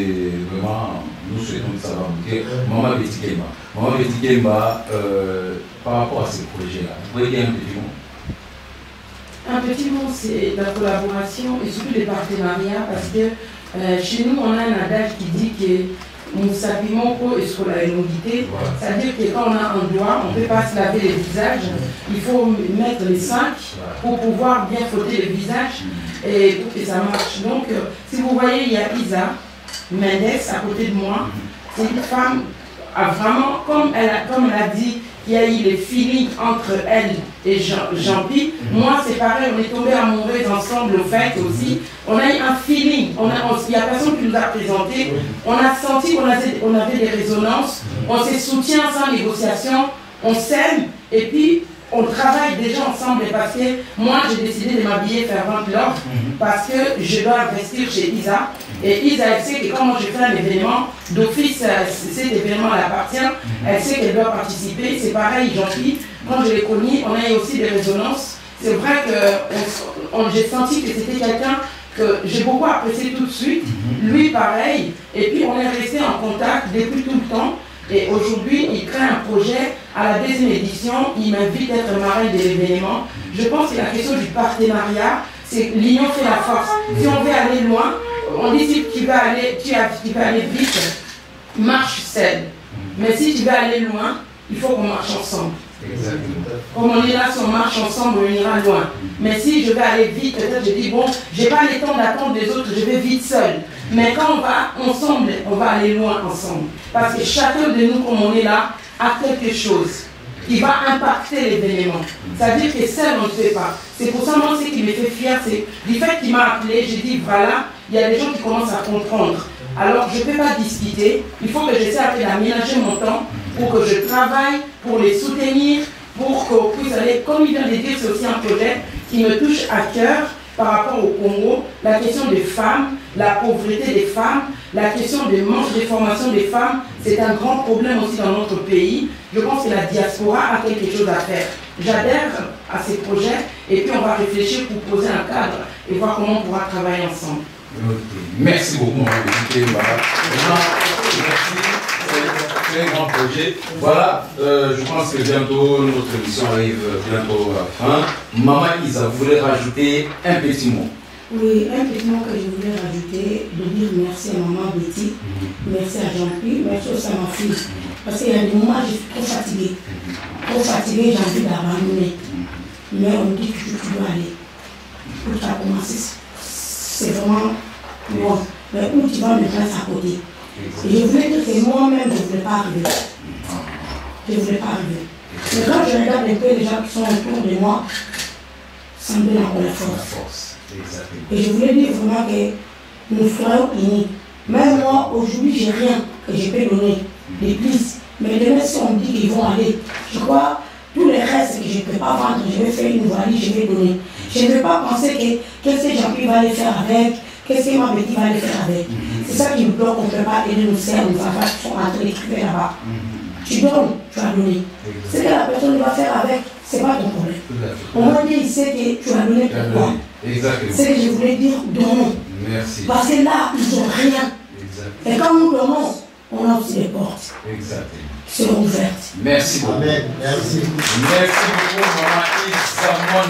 vraiment nous souhaitons que ça va aboutir. Maman Betty Kemba. Maman Betty Kemba, par rapport à ce projet-là, vous pouvez dire un petit mot? Un petit mot, c'est la collaboration et surtout les partenariats parce que chez nous on a un adage qui dit que Moussapimoko et sur la nudité, c'est-à-dire que quand on a un doigt, on ne peut pas se laver les visages, il faut mettre les 5 pour pouvoir bien frotter le visage et pour que ça marche. Donc, si vous voyez, il y a Isa Mendes à côté de moi, c'est une femme, vraiment, comme elle a dit, il y a eu les feelings entre elle et Jean-Pi. Moi, c'est pareil, on est tombés amoureux ensemble au fait aussi. On a eu un feeling, il n'y a personne qui nous a présenté. On a senti qu'on avait des résonances, on se soutient sans négociation, on s'aime et puis on travaille déjà ensemble parce que moi, j'ai décidé de m'habiller fervente l'ordre parce que je dois investir chez Isa. Et Isa, elle sait que quand moi je fais un événement, d'office, cet événement l'appartient, elle sait qu'elle doit participer. C'est pareil, Jean-Pierre, quand je l'ai connu, on a eu aussi des résonances. C'est vrai que j'ai senti que c'était quelqu'un que j'ai beaucoup apprécié tout de suite. Lui, pareil. Et puis, on est resté en contact depuis tout le temps. Et aujourd'hui, il crée un projet à la 2e édition. Il m'invite à être marraine de l'événement. Je pense que la question du partenariat, c'est l'union fait la force. Si on veut aller loin, on dit si tu vas aller vite, marche seul. Mais si tu veux aller loin, il faut qu'on marche ensemble. Exactement. Comme on est là, si on marche ensemble, on ira loin. Mais si je vais aller vite, peut-être je dis, bon, j'ai pas le temps d'attendre les autres, je vais vite seul. Mais quand on va ensemble, on va aller loin ensemble. Parce que chacun de nous, comme on est là, a quelque chose qui va impacter l'événement. C'est-à-dire que seul, on ne fait pas. C'est pour ça, moi, ce qui me fait fier, c'est du fait qu'il m'a appelé, j'ai dit, voilà, il y a des gens qui commencent à comprendre. Alors, je ne peux pas discuter. Il faut que j'essaie d'aménager mon temps pour que je travaille, pour les soutenir, pour qu'on puisse aller, comme il vient de dire, c'est aussi un projet qui me touche à cœur par rapport au Congo, la question des femmes, la pauvreté des femmes, la question du manque de formation des femmes, c'est un grand problème aussi dans notre pays. Je pense que la diaspora a quelque chose à faire. J'adhère à ces projets et puis on va réfléchir pour poser un cadre et voir comment on pourra travailler ensemble. Merci beaucoup, merci. C'est un grand projet. Voilà, je pense que bientôt notre émission arrive bientôt à la fin. Maman Isa, vous voulez rajouter un petit mot? Oui, un petit mot que je voulais rajouter, de dire merci à maman Betty, merci à Jean-Pierre, merci aussi à ma fille. Parce qu'il y a des moments où je suis trop fatiguée. Trop fatiguée, j'ai envie d'abandonner. Mais on me dit que tu dois aller. Où tu as commencé, c'est vraiment bon. Mais où tu vas me mettre à côté. Et je voulais dire que moi-même, je ne voulais pas arriver. Je ne voulais pas arriver. Mais quand je regarde un peu les gens qui sont autour de moi, ça me donne encore la force. Et je voulais dire vraiment que nous soyons unis. Même moi, aujourd'hui, je n'ai rien que je peux donner, l'église. Mais demain, si on me dit qu'ils vont aller, je crois, tous les restes que je ne peux pas vendre, je vais faire une valise, je vais donner. Je ne vais pas penser que qu'est-ce que Jean-Pierre va aller faire avec, qu'est-ce que ma Betty va aller faire avec. C'est ça qui me bloque, on ne peut pas aider nos sœurs, nos enfants qui sont en train d'écrire là-bas. Tu donnes, tu as donné. Ce que la personne va faire avec, ce n'est pas ton problème. Au moins, il sait que tu as donné pour toi. C'est ce que je voulais dire, donnons. Merci. Parce que là, ils n'ont rien. Et quand nous donnons, on a aussi des portes. Exactement. Qui seront ouvertes. Merci beaucoup. Amen. Merci. Merci beaucoup, maman Isa, ma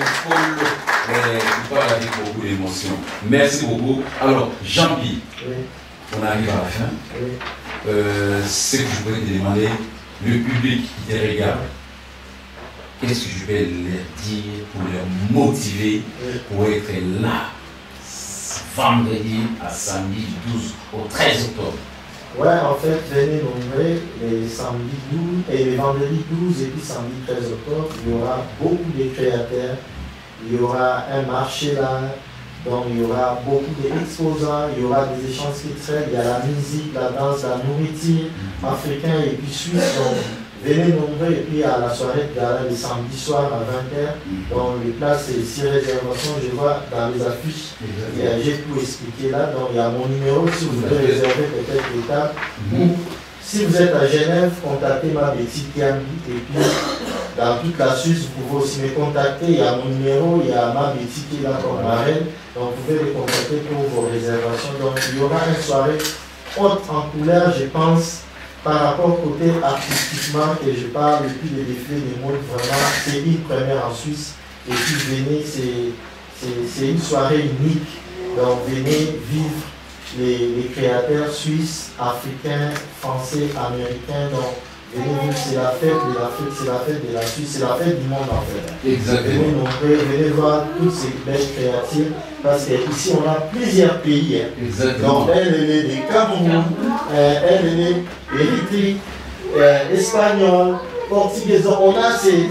copine, qui parle avec beaucoup d'émotion. Merci beaucoup. Alors, Jean-Pierre, on arrive à la fin. Ce que je voudrais te demander, le public qui te regarde, qu'est-ce que je vais leur dire pour les motiver pour être là vendredi à samedi du 12 au 13 octobre? Ouais, en fait, venez nombreux les samedis 12 et les vendredis 12 et puis samedi 13 octobre, il y aura beaucoup de créateurs, il y aura un marché là, donc il y aura beaucoup d'exposants, il y aura des échanges culturels, il y a la musique, la danse, la nourriture africaine et puis suisse. Donc, venez nombreux et puis à la soirée de gala le samedi soir à 20h. Donc les places, c'est 6 réservations, je vois dans les affiches. J'ai tout expliqué là. Donc il y a mon numéro si vous voulez réserver peut-être les tables. Ou si vous êtes à Genève, contactez ma Betty Kiambi. Et puis dans toute la Suisse, vous pouvez aussi me contacter. Il y a mon numéro, il y a ma Betty qui est là comme marraine. Donc vous pouvez les contacter pour vos réservations. Donc il y aura une soirée haute en couleur, je pense. Par rapport au côté artistiquement que je parle, et puis les défilés des modes, vraiment, c'est une première en Suisse. Et puis venez, c'est une soirée unique. Donc venez vivre les créateurs suisses, africains, français, américains. Donc venez vivre, c'est la fête de l'Afrique, c'est la fête de la Suisse, c'est la fête du monde en fait. Exactement. Venez voir toutes ces belles créatures. Parce qu'ici, on a plusieurs pays. Donc, elle est née du Cameroun, elle est née d'Érythrée, espagnol, portugais. On a ces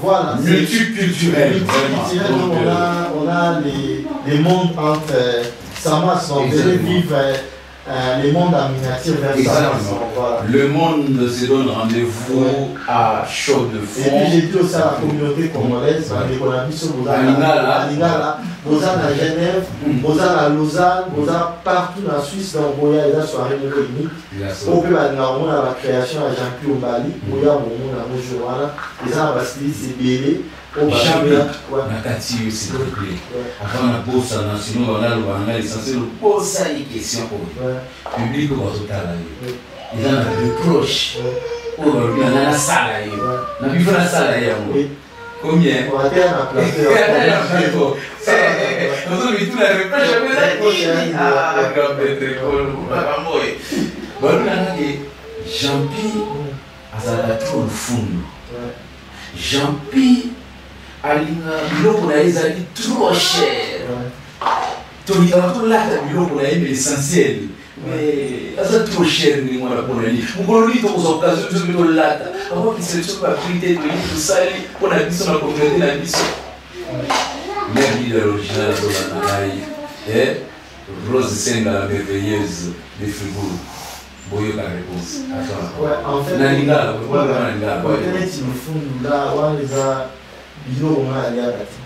voilà. Multiculturel. On a les mondes entre Samas. Donc, venez vivre les mondes en miniature vers Samas. Voilà. Le monde se donne rendez-vous à Chaux de Fonds. Et puis, j'ai dit aussi à la communauté congolaise, Aningala. Boza à Genève, Boza à Lausanne, Boza partout en Suisse, donc il y a des soirées de réunies. On peut aller dans la création à Jean-Pierre Bali, il y a un moment dans le jour, les gens vont se dire c'est bébé. Nakati s'il te plaît. Avant la bourse nationale, on a le l'essentiel, pour ça il est question pour le public au total. Les gens ont reproche. Aujourd'hui, on a la salle. On a vu la salle. Combien? On a été à la place. Aujourd'hui, tout la reproche, jamais la Jean-Pi a trop le fond. Jean-Pi biloko na ezali trop cher. Tolingaka tolata biloko na ye mais essentiel. Mais aza trop cher ni mwana mpona nini. Mokolo nini tokozwa occasion biso mpe tolata. Avant biso baprité toyini tosali mpona biso na communauté na biso. Mère leader original azolanda ngai. Rose Senga la merveilleuse de Fribourg. Boyo la réponse. Attends. En fait,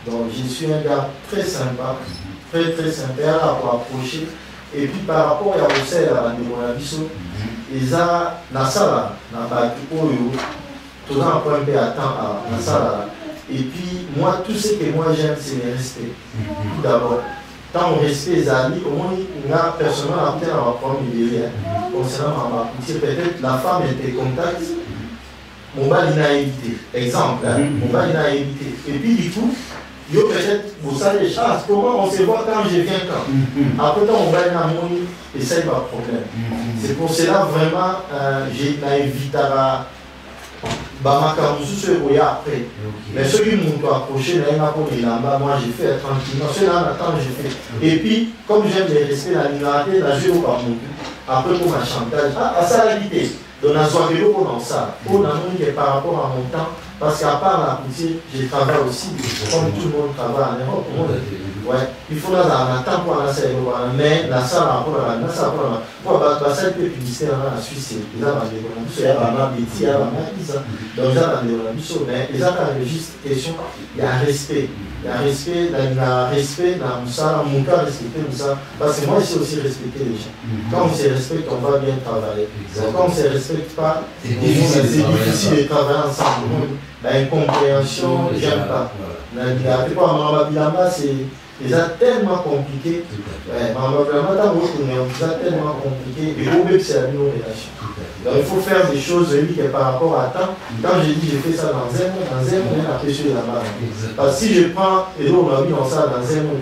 donc je suis un gars très sympa, très sympa à approcher. Et puis par rapport à Rossel, à Ndimonabiso, ils ont la salle, tout un point de attendre à la salle. Et puis moi, tout ce que moi j'aime, c'est le respect. Tout d'abord, tant on respect les amis, au moins, personnellement, après, on va prendre une idée concernant ma petite. Peut-être la femme était contacte. Mon bal il a évité. Exemple, mon bal il a évité. Et puis du coup, yo peut-être, vous savez, comment on se voit quand je viens quand. Après, on va aller à mon et ça, il n'y a pas de problème. C'est pour cela, vraiment, j'ai évité à après. Mais ceux qui m'ont approché, moi j'ai fait tranquillement. Ceux-là, j'ai fait. Et puis, comme j'aime les respects, la liberté, la jeu au pas mon après pour ma chantage. À ça, la vie. Donc, on a pour ça. Pour par rapport à mon temps, parce qu'à part la poussière, je travaille aussi, comme tout le monde travaille en Europe. Ouais, il faut là un temps pour la salle, mais la salle pour la salle pour la salle publicitaire dans la Suisse, ils ont des donc ils ont des mais ils ont juste question, il y a respect. Il y a respect, respect dans ça, mon cas respecter ça, parce que moi je sais aussi respecter les gens. Quand on se respecte, on va bien travailler. Quand on ne se respecte pas, c'est difficile de travailler ensemble. L'incompréhension, j'aime pas. C'est tellement compliqué. C'est tellement compliqué. Et au mieux, c'est la relation. Donc il faut faire des choses par rapport à temps. Quand je dis je fais ça dans un mois, on est après sur la barre. Parce que si je prends et l'eau, on a mis dans ça dans un mois, un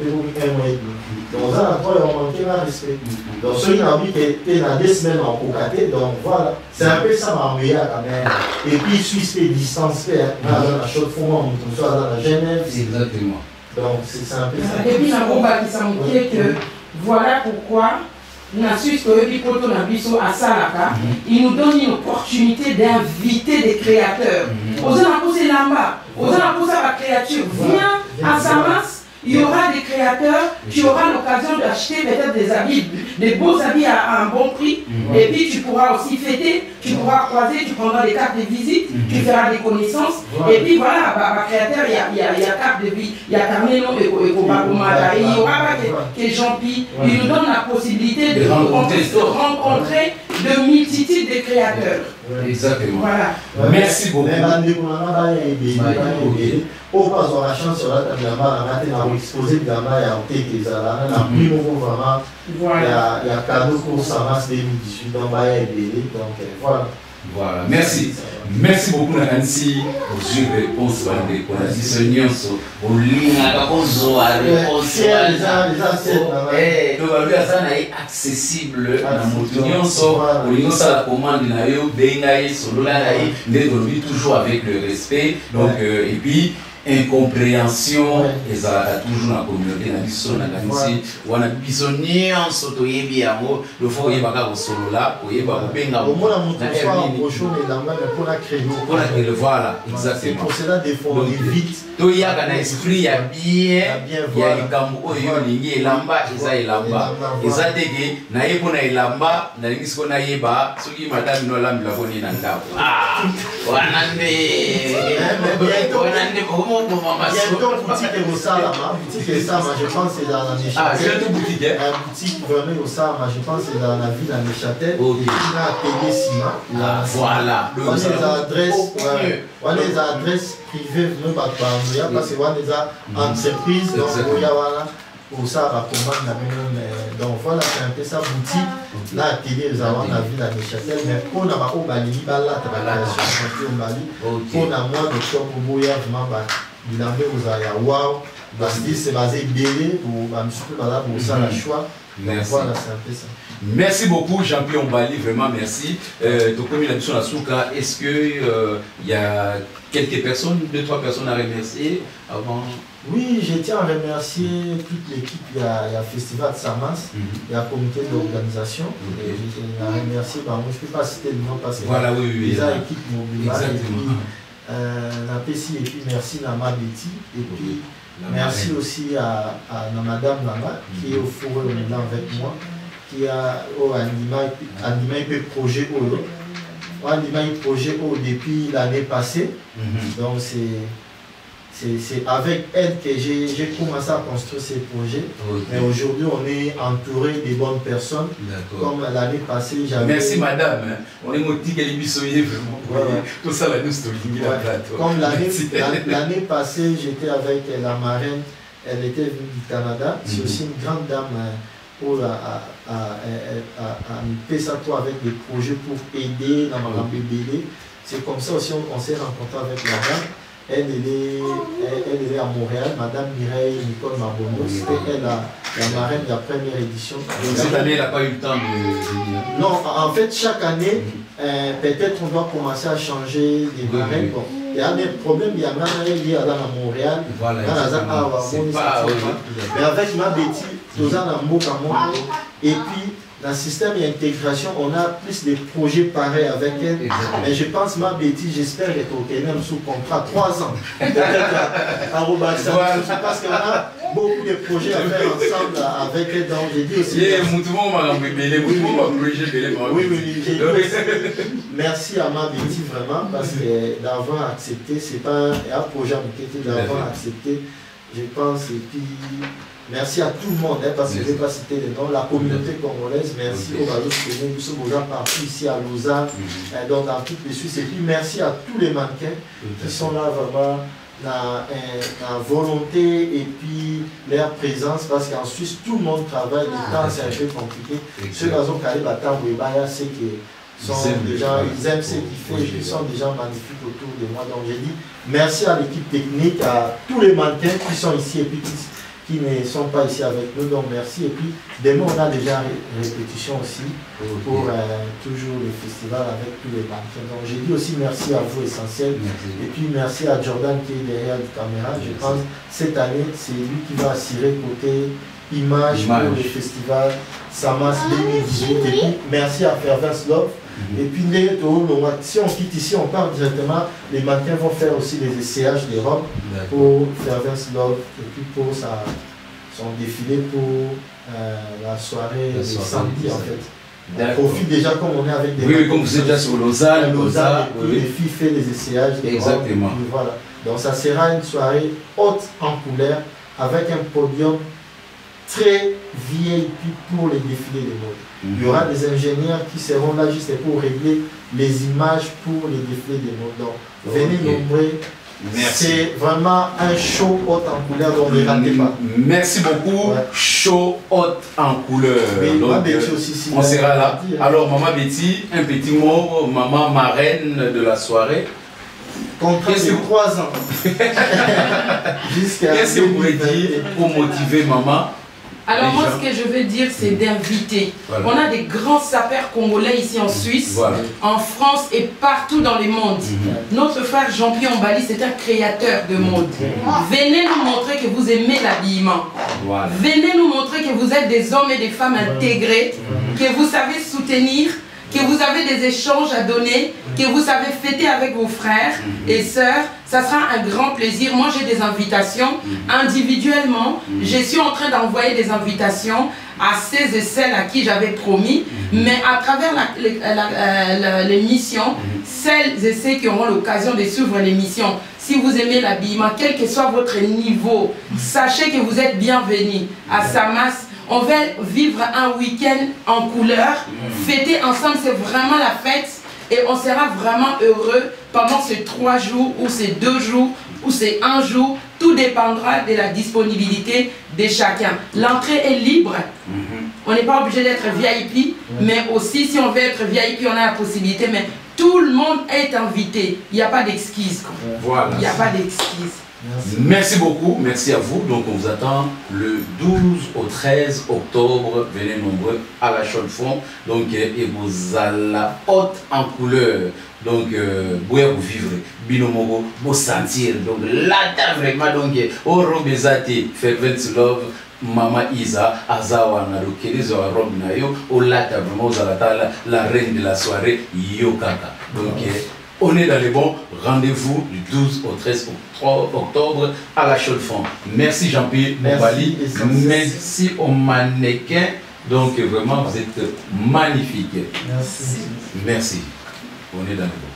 mois et demi. Donc ça, on va manquer un respect. Donc ceux qui ont mis qu'il y a 2 semaines en cocaté, donc voilà. C'est un peu ça ma meilleure quand même. Et puis Suisse fait distance, dans la chaude fond, on soit dans la Genève. Exactement. Donc c'est un peu ça. Et puis la bombe qui s'en que voilà pourquoi la Suisse il nous donne une opportunité d'inviter des créateurs. Aux c'est là-bas, aux la créature vient à Samas. Il y aura des créateurs, tu auras l'occasion d'acheter peut-être des habits, des beaux habits à un bon prix. Et puis tu pourras aussi fêter, tu pourras croiser, tu prendras des cartes de visite, tu feras des connaissances. Et puis voilà, créateur, il y a carte de vie, il y a Carmelo et Kobagomada. Et il y aura pas que Jean-Pi. Il nous donne la possibilité de rencontrer de multitudes de créateurs. Exactement. Voilà. Merci beaucoup. Au pas avoir la chance sur la table de exposé de la main il y a cadeau pour Samas 2018 donc voilà. Voilà, merci. Merci beaucoup Nancy pour une réponse pour la discerniance au lien accessible à la commande toujours avec le respect donc et puis incompréhension ezalaka toujours na communauté na biso na kanisi wana biso nyonso toyebi yango lofo oyebaka kosolola oyeba kobenga voilà exactement pour cela défendre vite toyaka na esprit ya bien ya likambo oyo olingi elamba eza elamba eza teke naye mpona elamba nalingi siko nayeba soki madame no alambela boni na ndako wana nde comment pour maman? Bientôt boutique au Salama, boutique et Sama, je pense que c'est dans la Neuchâtel. Ah, c'est une boutique, hein? Boutique vraiment au Salama, je pense que c'est dans la ville de Neuchâtel. Et puis il a payé Sima. Voilà. On a les adresses privées, même pas parce que on a des entreprises, donc voilà. Pour ça, on commande la même. Donc voilà, c'est un peu ça, boutique. Là, à télé, nous avons la ville à Neuchâtel. Mais pour nous, on va aller là, tu vas aller pour la mois d'octobre, pour Boya, vraiment, il a mis aux Ayawa. Parce que c'est basé belé pour un petit peu pour ça, la choix. Merci. Voilà, c'est un peu ça. Merci beaucoup, Jean-Pierre Ombali, vraiment merci. Donc, comme il a dit sur la Souka, est-ce qu'il y a quelques personnes, 2-3 personnes à remercier avant? Oui, je tiens à remercier toute l'équipe. Il y a le Festival de Samas, il y a le comité d'organisation. Je tiens à remercier, je ne peux pas citer le nom parce que voilà, oui, les équipes mobiles. Exactement. La PCI, et puis merci Nama Betty. Et puis merci aussi à Madame Nama qui est au four au Milan avec moi, qui a animé un projet depuis l'année passée. Donc c'est avec elle que j'ai commencé à construire ces projets. Mais aujourd'hui, on est entouré des bonnes personnes. Comme l'année passée, j'avais... Merci madame. On est motivé qu'elle est bissoyée vraiment. Tout ça, la nous comme l'année passée, j'étais avec la marraine. Elle était venue du Canada. C'est aussi une grande dame pour faire ça avec des projets pour aider dans ma bébé. C'est comme ça aussi on s'est rencontré avec la dame. Elle est à Montréal, Madame Mireille Nicole Mabondo. C'était elle la marraine de la première édition. Cette année, elle n'a pas eu le temps de venir. Non, en fait, chaque année, peut-être on doit commencer à changer les marraines. Bon, il y a des problèmes, il y a un marraine lié à Montréal. Voilà, mais avec ma Betty, nous avons un mot à moi. Et puis, dans le système d'intégration, on a plus de projets pareils avec elle. Mais je pense, ma Betty, j'espère qu'elle est même sous contrat 3 ans. Peut-être à Robinson. Parce qu'on a beaucoup de projets à faire ensemble avec elle. Donc, j'ai dit aussi. Merci à ma Betty, vraiment, parce que d'avoir accepté, c'est pas un projet qui était d'avoir accepté, je pense. Et puis. Merci à tout le monde, parce que je ne vais pas citer les noms, la communauté congolaise, merci aux Balos nous sommes déjà partis ici à Lausanne, donc dans toutes les Suisses. Et puis merci à tous les mannequins qui sont là vraiment dans la volonté et puis leur présence, parce qu'en Suisse, tout le monde travaille, le temps c'est un peu compliqué. Ceux qui ont carré la table, c'est que ils aiment ce qu'ils font, ils sont déjà magnifiques autour de moi. Donc j'ai dit merci à l'équipe technique, à tous les mannequins qui sont ici et puis qui ne sont pas ici avec nous, donc merci. Et puis demain on a déjà répétition aussi pour toujours le festival avec tous les mannequins. Donc j'ai dit aussi merci à vous Essentiel, et puis merci à Jordan qui est derrière la caméra. Je pense que cette année c'est lui qui va assurer côté image pour le festival Samas 2018. Et puis merci à Fervence Love. Et puis si on quitte ici, on part directement, les mannequins vont faire aussi des essayages des robes pour Fervence Love et puis pour son défilé pour la soirée de samedi en fait. On profite déjà comme on est avec des comme vous êtes déjà sur Lausanne, les filles font des essayages des robes. Et puis voilà. Donc ça sera une soirée haute en couleur avec un podium très VIP pour les défilés de mode. Il y aura des ingénieurs qui seront là juste pour régler les images pour les défilés de mode. Donc venez nombreux. C'est vraiment un show haute en couleur, donc ne ratez pas. Merci beaucoup. Show haute en couleur. Oui, donc, aussi, on sera là. Alors Maman Betty, un petit mot, maman marraine de la soirée. Contrat de 3 ans. Qu'est-ce que vous pouvez dire pour motiver maman? Alors moi, ce que je veux dire, c'est d'inviter. Voilà. On a des grands sapeurs congolais ici en Suisse, en France et partout dans le monde. Notre frère Jean-Pierre Ombali, c'est un créateur de mode. Venez nous montrer que vous aimez l'habillement. Venez nous montrer que vous êtes des hommes et des femmes intégrés, que vous savez soutenir, que vous avez des échanges à donner, que vous savez fêter avec vos frères et sœurs. Ça sera un grand plaisir. Moi, j'ai des invitations individuellement. Je suis en train d'envoyer des invitations à ceux et celles à qui j'avais promis. Mais à travers l'émission, celles et ceux qui auront l'occasion de suivre l'émission, si vous aimez l'habillement, quel que soit votre niveau, sachez que vous êtes bienvenus à Samas. On va vivre un week-end en couleur, fêter ensemble, c'est vraiment la fête. Et on sera vraiment heureux pendant ces 3 jours, ou ces 2 jours, ou ces 1 jour. Tout dépendra de la disponibilité de chacun. L'entrée est libre. On n'est pas obligé d'être VIP, mais aussi si on veut être VIP, on a la possibilité. Mais tout le monde est invité. Il n'y a pas d'excuses. Voilà. Il n'y a pas d'excuses. Merci beaucoup, merci à vous. Donc on vous attend le 12 au 13 octobre. Venez nombreux à la Chaux-de-Fonds. Donc et vous allez la haute en couleur. Donc vous vivrez, binomogo, vous sentir. Donc là vraiment donc au robezati fervent love. Mama Isa, Azawa Narukelizo, Rob Nayo, au lata vraiment vous allez la reine de la soirée, Yokaka. Donc on est dans les bons rendez-vous du 12 au 13 octobre à la Chaux-de-Fonds. Merci Jean-Pierre Ombali, merci aux mannequins. Donc vraiment vous êtes magnifiques. Merci. Merci. On est dans les bons.